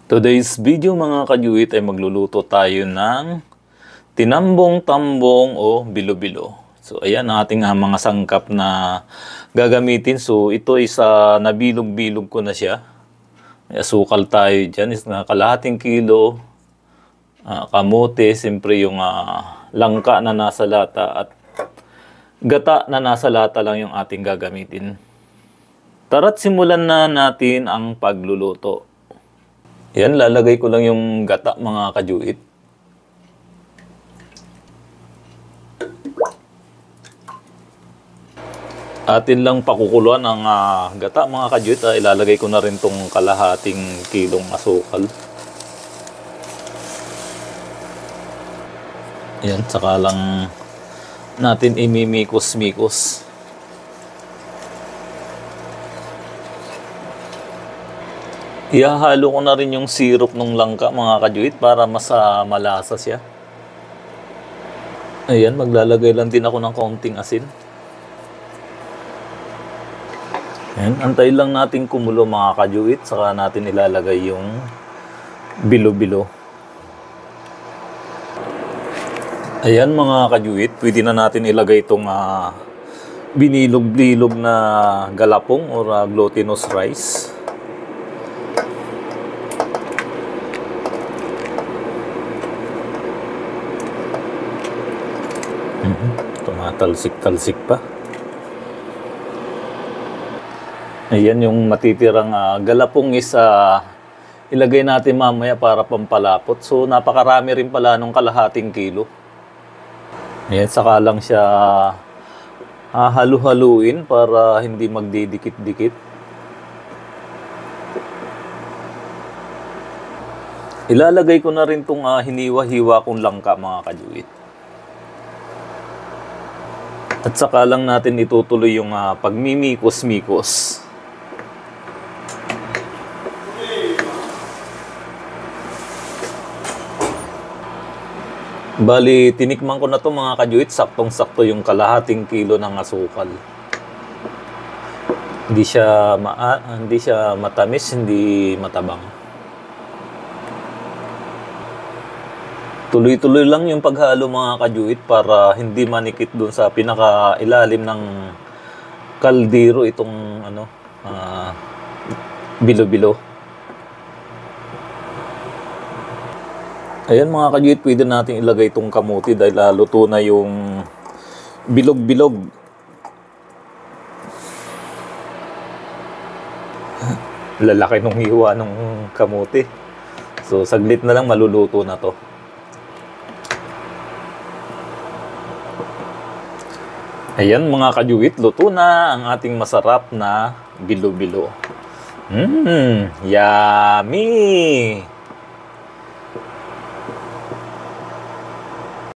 Today's video mga kajuit ay magluluto tayo ng tinambong-tambong o bilo-bilo. So ayan ang ating mga sangkap na gagamitin. So ito is nabilog-bilog ko na siya. May asukal tayo dyan is na kalahating kilo. Kamote, siyempre yung langka na nasa lata at gata na nasa lata lang yung ating gagamitin. Tara't simulan na natin ang pagluluto. Yan, lalagay ko lang yung gata mga kajuit. Atin lang pakukuluan ang gata mga kajuit. Ilalagay ko na rin tong kalahating kilong asukal. Yan, saka lang natin imimikos-mikos. Ihahalo ko na rin yung syrup ng langka mga kajuit para mas malasa siya. Ayan, maglalagay lang din ako ng kaunting asin. Ayan, antay lang natin kumulo mga kajuit, saka natin ilalagay yung bilo-bilo. Ayan mga kajuit, pwede na natin ilagay itong binilog-bilog na galapong or glutinous rice. Tumatalsik-talsik pa. Ayan yung matitirang galapong is ilagay natin mamaya para pampalapot. So napakarami rin pala nung kalahating kilo. Ayan, saka lang siya halu-haluin para hindi magdidikit-dikit. Ilalagay ko na rin itong hiniwa-hiwa kong langka mga kajuit. At saka lang natin itutuloy yung pagmimikos-mikos. Bali, tinikman ko na to mga kajuit, saktong-sakto yung kalahating kilo ng asukal. Hindi siya matamis, hindi matabang. Tuloy-tuloy lang yung paghalo mga kajuit para hindi manikit dun sa pinaka-ilalim ng kaldero itong bilo-bilo. Ayan mga kajuit, pwede natin ilagay itong kamuti dahil luto na yung bilog-bilog. Lalaki nung hiwa ng kamuti. So saglit na lang maluluto na to. Ayan mga kajuit, luto na ang ating masarap na bilo-bilo. Yummy!